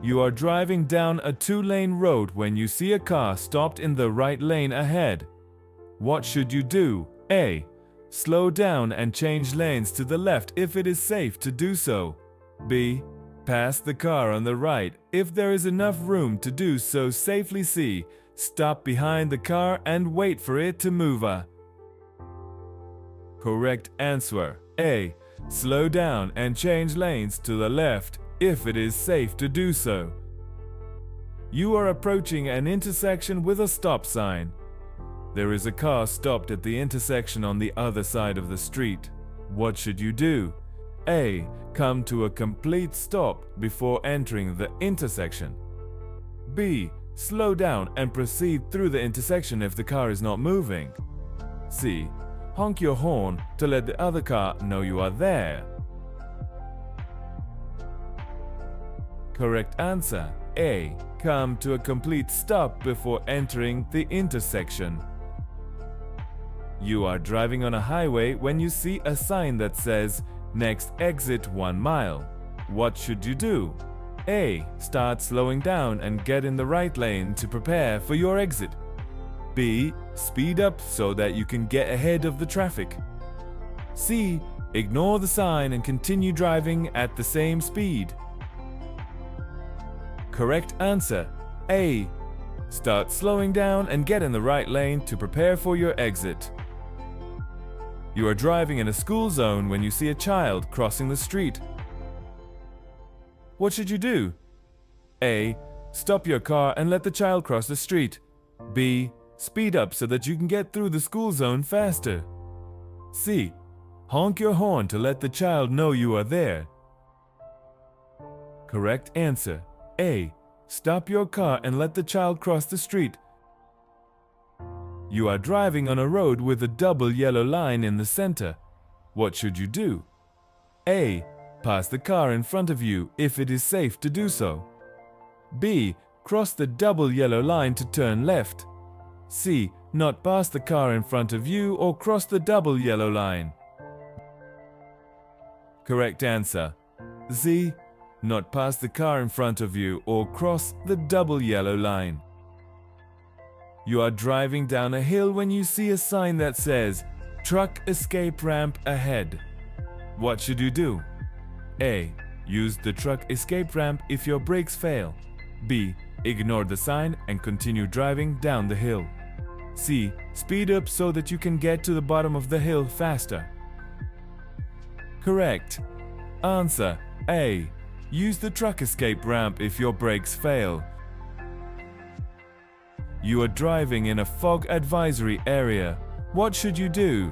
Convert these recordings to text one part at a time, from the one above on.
You are driving down a two-lane road when you see a car stopped in the right lane ahead. What should you do? A. Slow down and change lanes to the left if it is safe to do so. B. Pass the car on the right if there is enough room to do so safely. C. Stop behind the car and wait for it to move. Correct answer. A. Slow down and change lanes to the left if it is safe to do so. You are approaching an intersection with a stop sign. There is a car stopped at the intersection on the other side of the street. What should you do? A. Come to a complete stop before entering the intersection. B. Slow down and proceed through the intersection if the car is not moving. C. Honk your horn to let the other car know you are there. Correct answer. A. Come to a complete stop before entering the intersection. You are driving on a highway when you see a sign that says, "Next exit 1 mile." What should you do? A. Start slowing down and get in the right lane to prepare for your exit. B. Speed up so that you can get ahead of the traffic. C. Ignore the sign and continue driving at the same speed. Correct answer. A. Start slowing down and get in the right lane to prepare for your exit. You are driving in a school zone when you see a child crossing the street. What should you do? A. Stop your car and let the child cross the street. B. Speed up so that you can get through the school zone faster. C. Honk your horn to let the child know you are there. Correct answer. A. Stop your car and let the child cross the street. You are driving on a road with a double yellow line in the center. What should you do? A. Pass the car in front of you if it is safe to do so. B. Cross the double yellow line to turn left. C. Not pass the car in front of you or cross the double yellow line. Correct answer. Z. Not pass the car in front of you or cross the double yellow line. You are driving down a hill when you see a sign that says, "Truck escape ramp ahead." What should you do? A. Use the truck escape ramp if your brakes fail. B. Ignore the sign and continue driving down the hill. C. Speed up so that you can get to the bottom of the hill faster. Correct. Answer A. Use the truck escape ramp if your brakes fail. You are driving in a fog advisory area. What should you do?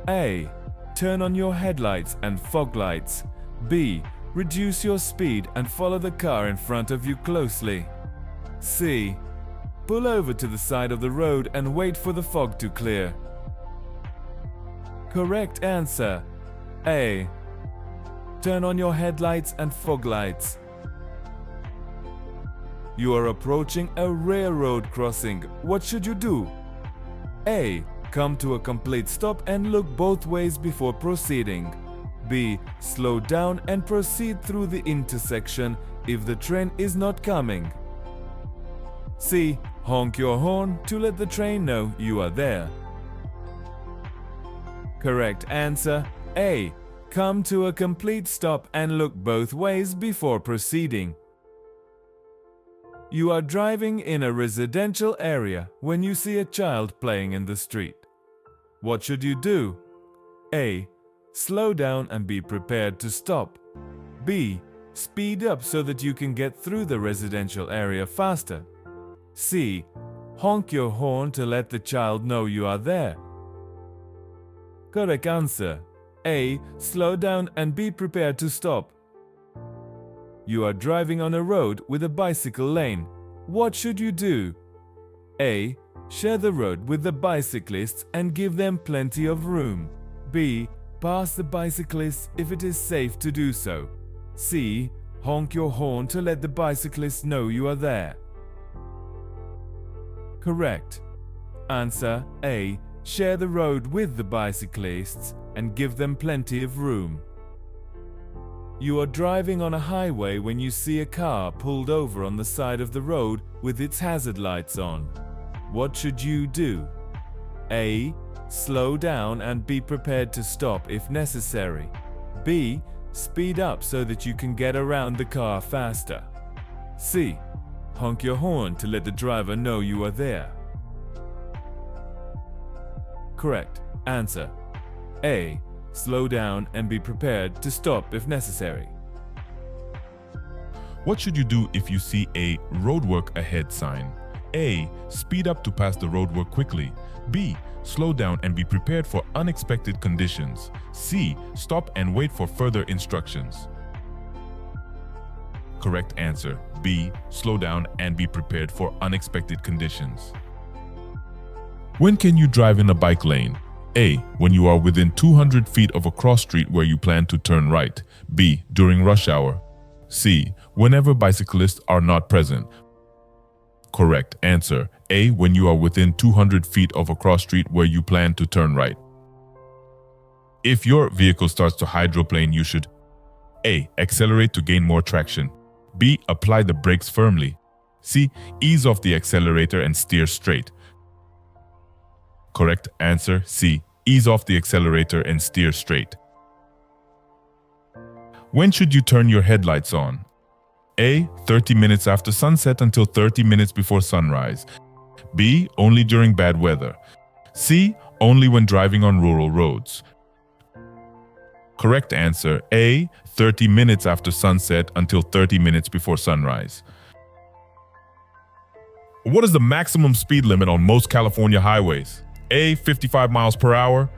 A. Turn on your headlights and fog lights. B. Reduce your speed and follow the car in front of you closely. C. Pull over to the side of the road and wait for the fog to clear. Correct answer. A. Turn on your headlights and fog lights. You are approaching a railroad crossing. What should you do? A. Come to a complete stop and look both ways before proceeding. B. Slow down and proceed through the intersection if the train is not coming. C. Honk your horn to let the train know you are there. Correct answer A. Come to a complete stop and look both ways before proceeding. You are driving in a residential area when you see a child playing in the street. What should you do? A. Slow down and be prepared to stop. B. Speed up so that you can get through the residential area faster. C. Honk your horn to let the child know you are there. Correct answer. A. Slow down and be prepared to stop. You are driving on a road with a bicycle lane. What should you do? A. Share the road with the bicyclists and give them plenty of room. B. Pass the bicyclists if it is safe to do so. C. Honk your horn to let the bicyclists know you are there. Correct. Answer A. Share the road with the bicyclists and give them plenty of room. You are driving on a highway when you see a car pulled over on the side of the road with its hazard lights on. What should you do? A. Slow down and be prepared to stop if necessary. B. Speed up so that you can get around the car faster. C. Honk your horn to let the driver know you are there. Correct answer: A. Slow down and be prepared to stop if necessary. What should you do if you see a roadwork ahead sign? A. Speed up to pass the roadwork quickly. B. Slow down and be prepared for unexpected conditions. C. Stop and wait for further instructions. Correct answer: B. Slow down and be prepared for unexpected conditions. When can you drive in a bike lane? A. When you are within 200 feet of a cross street where you plan to turn right. B. During rush hour. C. Whenever bicyclists are not present. Correct answer: A. When you are within 200 feet of a cross street where you plan to turn right. If your vehicle starts to hydroplane, you should A. Accelerate to gain more traction. B. Apply the brakes firmly. C. Ease off the accelerator and steer straight. Correct answer: C. Ease off the accelerator and steer straight. When should you turn your headlights on? A. 30 minutes after sunset until 30 minutes before sunrise. B. Only during bad weather. C. Only when driving on rural roads. Correct answer: A. 30 minutes after sunset until 30 minutes before sunrise. What is the maximum speed limit on most California highways? A. 55 miles per hour.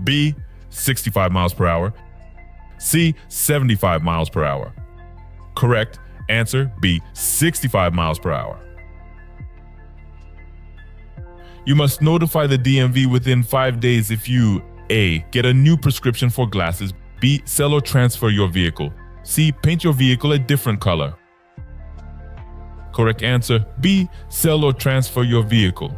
B. 65 miles per hour. C. 75 miles per hour. Correct answer: B. 65 miles per hour. You must notify the DMV within 5 days if you A. Get a new prescription for glasses. B. Sell or transfer your vehicle. C. Paint your vehicle a different color. Correct answer: B. Sell or transfer your vehicle.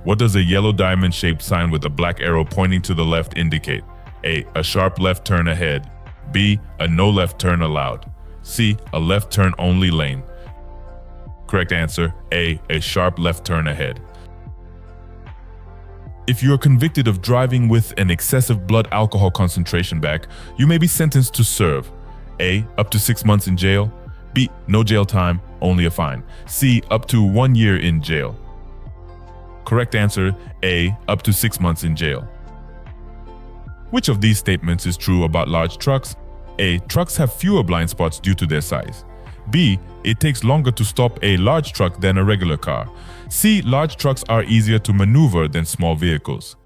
What does a yellow diamond-shaped sign with a black arrow pointing to the left indicate? A. A sharp left turn ahead. B. A no left turn allowed. C. A left turn only lane. Correct answer: A. A sharp left turn ahead. If you are convicted of driving with an excessive blood alcohol concentration back, you may be sentenced to serve A. Up to 6 months in jail. B. No jail time, only a fine. C. Up to 1 year in jail. Correct answer: A. Up to 6 months in jail. Which of these statements is true about large trucks? A. Trucks have fewer blind spots due to their size. B. It takes longer to stop a large truck than a regular car. C. Large trucks are easier to maneuver than small vehicles.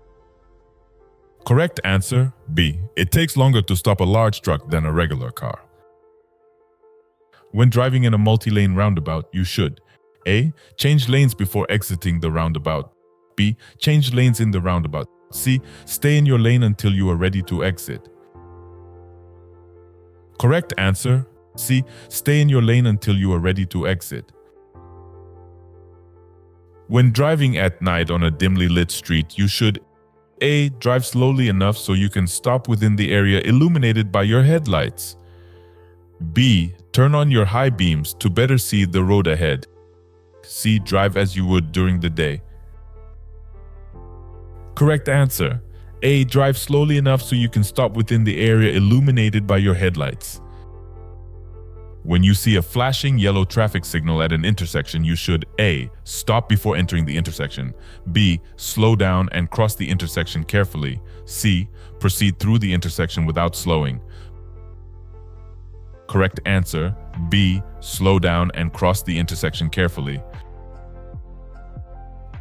Correct answer: B. It takes longer to stop a large truck than a regular car. When driving in a multi-lane roundabout, you should A. Change lanes before exiting the roundabout. B. Change lanes in the roundabout. C. Stay in your lane until you are ready to exit. Correct answer: C. Stay in your lane until you are ready to exit. When driving at night on a dimly lit street, you should A. Drive slowly enough so you can stop within the area illuminated by your headlights. B. Turn on your high beams to better see the road ahead. C. Drive as you would during the day. Correct answer: A. Drive slowly enough so you can stop within the area illuminated by your headlights. When you see a flashing yellow traffic signal at an intersection, you should A. Stop before entering the intersection. B. Slow down and cross the intersection carefully. C. Proceed through the intersection without slowing. Correct answer: B. Slow down and cross the intersection carefully.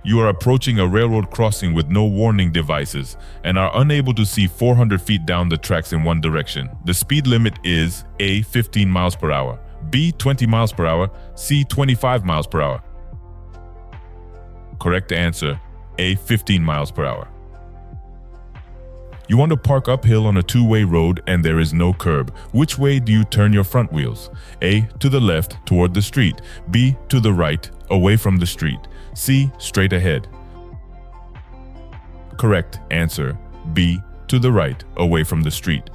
You are approaching a railroad crossing with no warning devices and are unable to see 400 feet down the tracks in one direction. The speed limit is A. 15 miles per hour, B. 20 miles per hour, C. 25 miles per hour. Correct answer: A. 15 miles per hour. You want to park uphill on a two-way road and there is no curb. Which way do you turn your front wheels? A. To the left, toward the street. B. To the right, away from the street. C. Straight ahead. Correct answer: B. To the right, away from the street.